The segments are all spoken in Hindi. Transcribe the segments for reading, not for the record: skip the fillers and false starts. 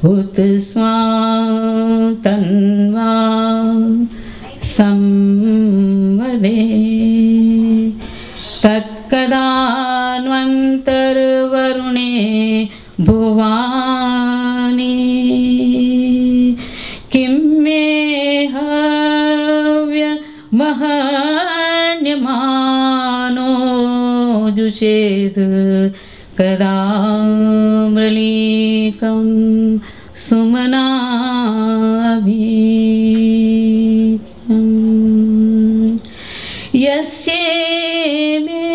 हुत स्वां तन्वा संवदे तत्कदान्वन्तर्वरुणे भुवानि किं मे हव्यमहन्यमानो जुषेद कदा मृलीकं सुमनाभिं यस्य मे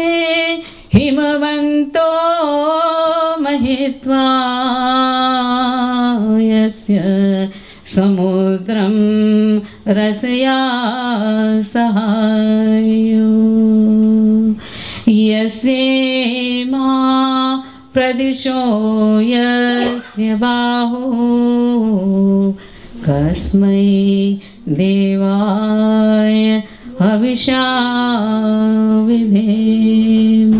हिमवन्तो महित्वा यस्य समुद्रं रसया सहायो यस्येमा प्रदिशो यस्य बाहो कस्मै देवाय हविषा विधेम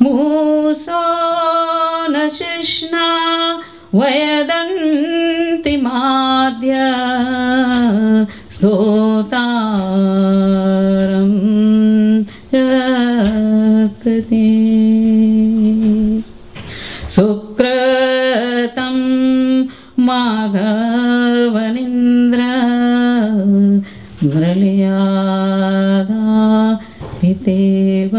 मूसो न शिष्णा वयदन्ति माद्य स्तोतारं कृते सुकृतं माघवनिन्द्र मृळयादा पितेव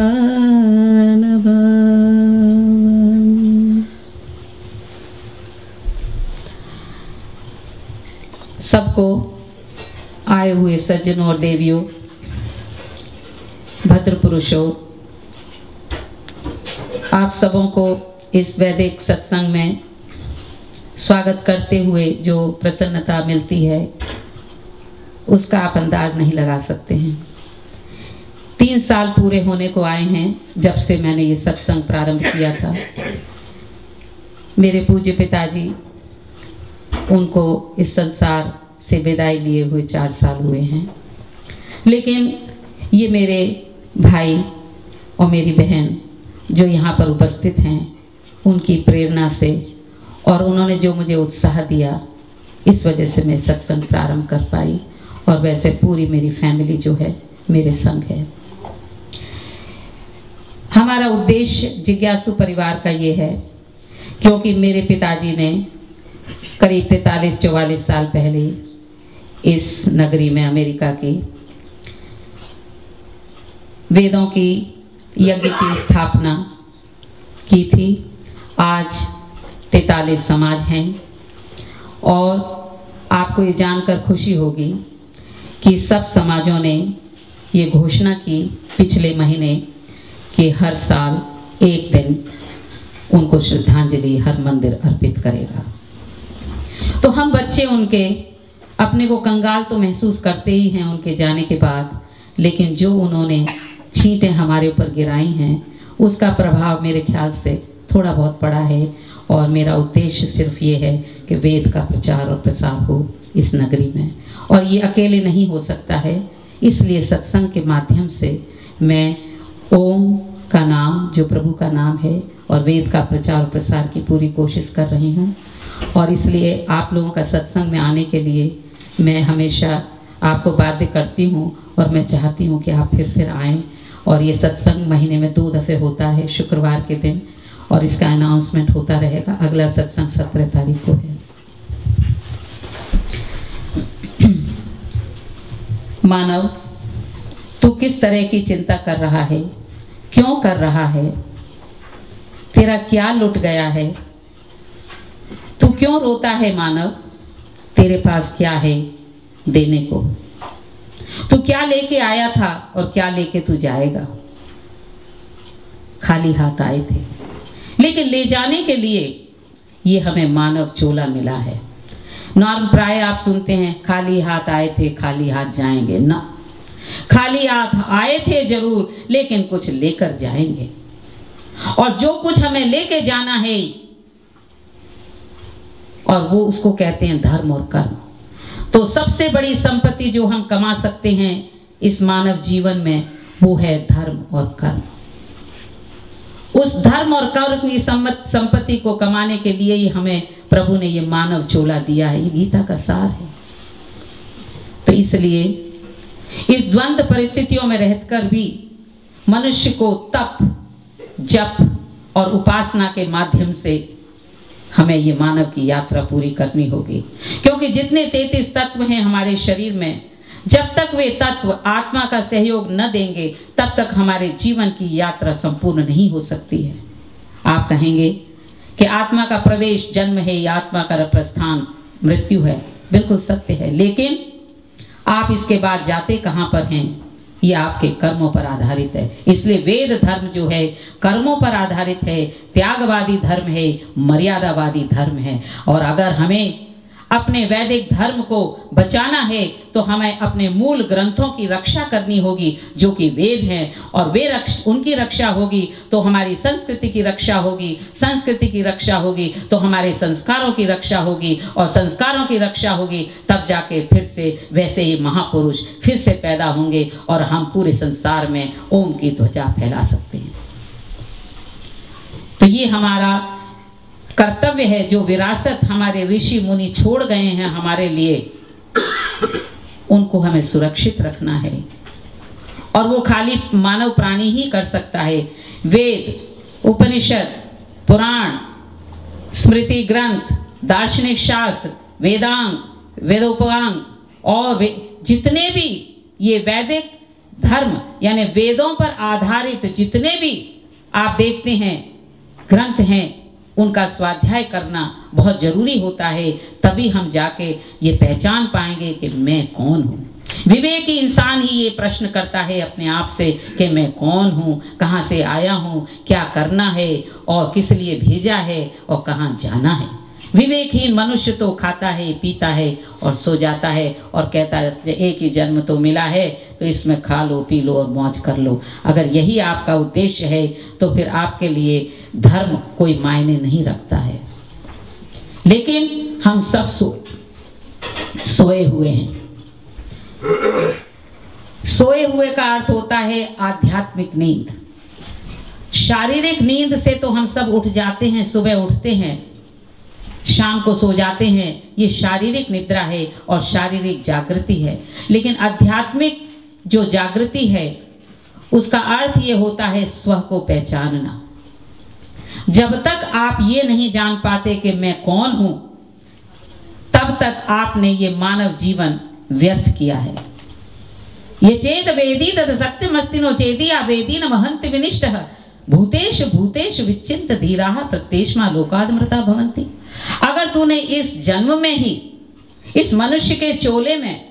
सबको आए हुए सज्जनों और देवियों, भद्र पुरुषों, आप सबों को इस वैदिक सत्संग में स्वागत करते हुए जो प्रसन्नता मिलती है उसका आप अंदाज नहीं लगा सकते हैं। 3 साल पूरे होने को आए हैं जब से मैंने ये सत्संग प्रारंभ किया था। मेरे पूज्य पिताजी, उनको इस संसार से विदाई लिए हुए 4 साल हुए हैं, लेकिन ये मेरे भाई और मेरी बहन जो यहाँ पर उपस्थित हैं, उनकी प्रेरणा से और उन्होंने जो मुझे उत्साह दिया, इस वजह से मैं सत्संग प्रारंभ कर पाई। और वैसे पूरी मेरी फैमिली जो है मेरे संग है। हमारा उद्देश्य जिज्ञासु परिवार का ये है, क्योंकि मेरे पिताजी ने करीब 43-44 साल पहले इस नगरी में, अमेरिका की, वेदों की यज्ञ की स्थापना की थी। आज 43 समाज हैं और आपको ये जानकर खुशी होगी कि सब समाजों ने ये घोषणा की पिछले महीने कि हर साल एक दिन उनको श्रद्धांजलि हर मंदिर अर्पित करेगा। तो हम बच्चे उनके अपने को कंगाल तो महसूस करते ही हैं उनके जाने के बाद, लेकिन जो उन्होंने छींटें हमारे ऊपर गिराई हैं उसका प्रभाव मेरे ख्याल से थोड़ा बहुत पड़ा है। और मेरा उद्देश्य सिर्फ ये है कि वेद का प्रचार और प्रसार हो इस नगरी में, और ये अकेले नहीं हो सकता है। इसलिए सत्संग के माध्यम से मैं ओम का नाम, जो प्रभु का नाम है, और वेद का प्रचार और प्रसार की पूरी कोशिश कर रही हूँ। और इसलिए आप लोगों का सत्संग में आने के लिए मैं हमेशा आपको बाध्य करती हूँ और मैं चाहती हूँ कि आप फिर आएँ। और ये सत्संग महीने में 2 दफ़े होता है, शुक्रवार के दिन, और इसका अनाउंसमेंट होता रहेगा। अगला सत्संग 17 तारीख को है। मानव, तू किस तरह की चिंता कर रहा है? क्यों कर रहा है? तेरा क्या लुट गया है? तू क्यों रोता है मानव? तेरे पास क्या है देने को? तू क्या लेके आया था और क्या लेके तू जाएगा? खाली हाथ आए थे, लेकिन ले जाने के लिए ये हमें मानव चोला मिला है। नॉर्म प्राय आप सुनते हैं, खाली हाथ आए थे खाली हाथ जाएंगे। ना, खाली हाथ आए थे जरूर, लेकिन कुछ लेकर जाएंगे। और जो कुछ हमें लेके जाना है, और वो उसको कहते हैं धर्म और कर्म। तो सबसे बड़ी संपत्ति जो हम कमा सकते हैं इस मानव जीवन में, वो है धर्म और कर्म। उस धर्म और कर्म की संपत्ति को कमाने के लिए ही हमें प्रभु ने ये मानव चोला दिया है। ये गीता का सार है। तो इसलिए इस द्वंद परिस्थितियों में रहकर भी मनुष्य को तप, जप और उपासना के माध्यम से हमें ये मानव की यात्रा पूरी करनी होगी। क्योंकि जितने 33 तत्व हैं हमारे शरीर में, जब तक वे तत्व आत्मा का सहयोग न देंगे तब तक हमारे जीवन की यात्रा संपूर्ण नहीं हो सकती है। आप कहेंगे कि आत्मा का प्रवेश जन्म है या आत्मा का प्रस्थान मृत्यु है। बिल्कुल सत्य है, लेकिन आप इसके बाद जाते कहां पर हैं ये आपके कर्मों पर आधारित है। इसलिए वेद धर्म जो है कर्मों पर आधारित है, त्यागवादी धर्म है, मर्यादावादी धर्म है। और अगर हमें अपने वैदिक धर्म को बचाना है तो हमें अपने मूल ग्रंथों की रक्षा करनी होगी जो कि वेद हैं, और उनकी रक्षा होगी तो हमारी संस्कृति की रक्षा होगी, संस्कृति की रक्षा होगी तो हमारे संस्कारों की रक्षा होगी, और संस्कारों की रक्षा होगी तब जाके फिर से वैसे ही महापुरुष फिर से पैदा होंगे और हम पूरे संसार में ओम की ध्वजा फैला सकते हैं। तो ये हमारा कर्तव्य है, जो विरासत हमारे ऋषि मुनि छोड़ गए हैं हमारे लिए, उनको हमें सुरक्षित रखना है। और वो खाली मानव प्राणी ही कर सकता है। वेद, उपनिषद, पुराण, स्मृति ग्रंथ, दार्शनिक शास्त्र, वेदांग, वेदोपगांग और जितने भी ये वैदिक धर्म यानी वेदों पर आधारित जितने भी आप देखते हैं ग्रंथ हैं, उनका स्वाध्याय करना बहुत जरूरी होता है। तभी हम जाके ये पहचान पाएंगे कि मैं कौन हूँ। विवेकी इंसान ही ये प्रश्न करता है अपने आप से कि मैं कौन हूँ, कहाँ से आया हूँ, क्या करना है और किस लिए भेजा है और कहाँ जाना है। विवेकहीन मनुष्य तो खाता है, पीता है और सो जाता है और कहता है एक ही जन्म तो मिला है तो इसमें खा लो, पी लो और मौज कर लो। अगर यही आपका उद्देश्य है तो फिर आपके लिए धर्म कोई मायने नहीं रखता है। लेकिन हम सब सोए हुए हैं। सोए हुए का अर्थ होता है आध्यात्मिक नींद। शारीरिक नींद से तो हम सब उठ जाते हैं, सुबह उठते हैं, शाम को सो जाते हैं, ये शारीरिक निद्रा है और शारीरिक जागृति है। लेकिन आध्यात्मिक जो जागृति है उसका अर्थ ये होता है स्व को पहचानना। जब तक आप ये नहीं जान पाते कि मैं कौन हूं, तब तक आपने ये मानव जीवन व्यर्थ किया है। ये चेत वेदी तद सत्यमस्तिनो चेती अवेदी न महंति विनिष्टः भूतेश भूतेश विचिंत धीराः प्रत्येष्मा लोकादमृता भवन्ति। अगर तूने इस जन्म में ही, इस मनुष्य के चोले में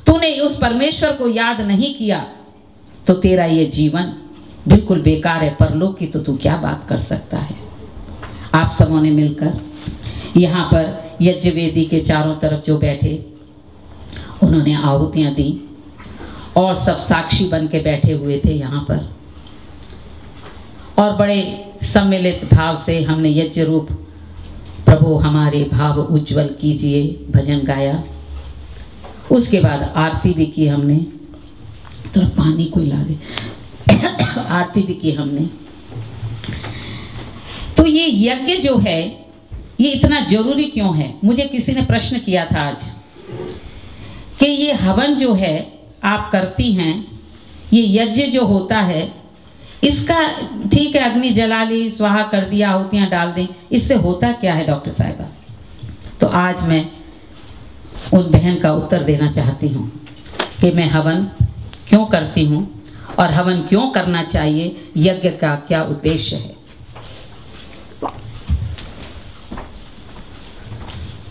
तूने उस परमेश्वर को याद नहीं किया तो तेरा ये जीवन बिल्कुल बेकार है। परलोक की तो तू क्या बात कर सकता है। आप सबों ने मिलकर यहाँ पर यज्ञ वेदी के चारों तरफ जो बैठे उन्होंने आहुतियां दी और सब साक्षी बन के बैठे हुए थे यहाँ पर, और बड़े सम्मिलित भाव से हमने यज्ञ रूप प्रभु हमारे भाव उज्जवल कीजिए भजन गाया। उसके बाद आरती भी की हमने, थोड़ा पानी कोई ला दे। आरती भी की हमने। तो ये यज्ञ जो है ये इतना जरूरी क्यों है? मुझे किसी ने प्रश्न किया था आज कि ये हवन जो है आप करती हैं, ये यज्ञ जो होता है इसका ठीक है अग्नि जला ली, स्वाहा कर दिया, आहुतियां डाल दी, इससे होता क्या है डॉक्टर साहिबा? तो आज मैं उन बहन का उत्तर देना चाहती हूँ कि मैं हवन क्यों करती हूँ और हवन क्यों करना चाहिए, यज्ञ का क्या उद्देश्य है।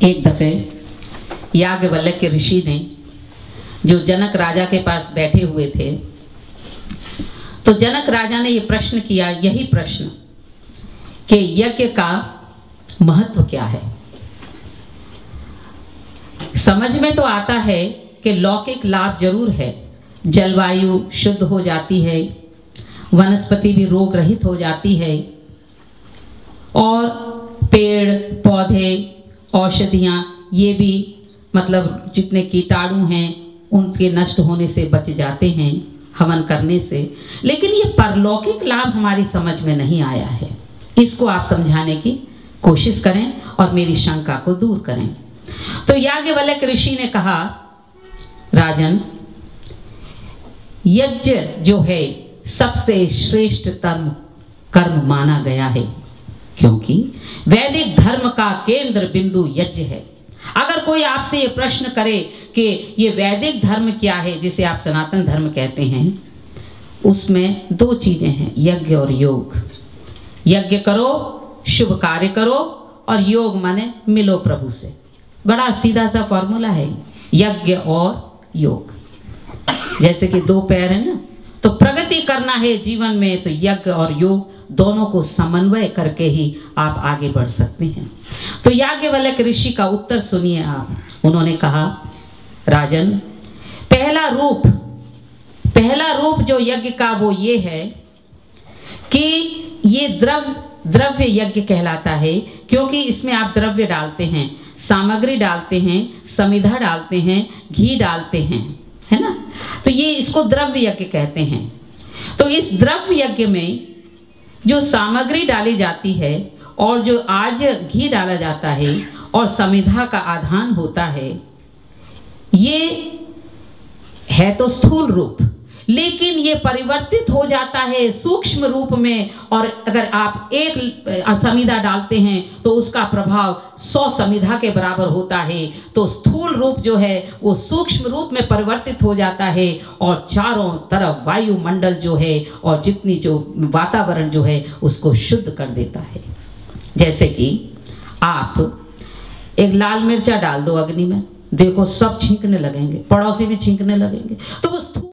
एक दफे याज्ञवल्क्य ऋषि ने जो जनक राजा के पास बैठे हुए थे, तो जनक राजा ने यह प्रश्न किया, यही प्रश्न कि यज्ञ का महत्व क्या है। समझ में तो आता है कि लौकिक लाभ जरूर है, जलवायु शुद्ध हो जाती है, वनस्पति भी रोग रहित हो जाती है और पेड़ पौधे औषधियां ये भी मतलब जितने कीटाणु हैं उनके नष्ट होने से बच जाते हैं। हवन करने से, लेकिन ये परलौकिक लाभ हमारी समझ में नहीं आया है। इसको आप समझाने की कोशिश करें और मेरी शंका को दूर करें। तो याज्ञवल्क्य ऋषि ने कहा, राजन, यज्ञ जो है सबसे श्रेष्ठतम कर्म माना गया है, क्योंकि वैदिक धर्म का केंद्र बिंदु यज्ञ है। अगर कोई आपसे ये प्रश्न करे कि ये वैदिक धर्म क्या है, जिसे आप सनातन धर्म कहते हैं, उसमें दो चीजें हैं, यज्ञ और योग। यज्ञ करो, शुभ कार्य करो, और योग माने मिलो प्रभु से। बड़ा सीधा सा फॉर्मूला है, यज्ञ और योग। जैसे कि दो पैर है ना, तो प्रगति करना है जीवन में, तो यज्ञ और योग दोनों को समन्वय करके ही आप आगे बढ़ सकते हैं। तो याज्ञवल्क्य ऋषि का उत्तर सुनिए आप। उन्होंने कहा, राजन, पहला रूप जो यज्ञ का वो ये है कि ये द्रव्य यज्ञ कहलाता है, क्योंकि इसमें आप द्रव्य डालते हैं, सामग्री डालते हैं, समिधा डालते हैं, घी डालते हैं, है ना। तो ये इसको द्रव्य यज्ञ कहते हैं। तो इस द्रव्य यज्ञ में जो सामग्री डाली जाती है और जो आज घी डाला जाता है और समिधा का आधान होता है, ये है तो स्थूल रूप, लेकिन ये परिवर्तित हो जाता है सूक्ष्म रूप में। और अगर आप एक समिधा डालते हैं तो उसका प्रभाव 100 समिधा के बराबर होता है। तो स्थूल रूप जो है वो सूक्ष्म रूप में परिवर्तित हो जाता है और चारों तरफ वायुमंडल जो है और जितनी जो वातावरण जो है उसको शुद्ध कर देता है। जैसे कि आप एक लाल मिर्चा डाल दो अग्नि में, देखो सब छींकने लगेंगे, पड़ोसी भी छींकने लगेंगे। तो उस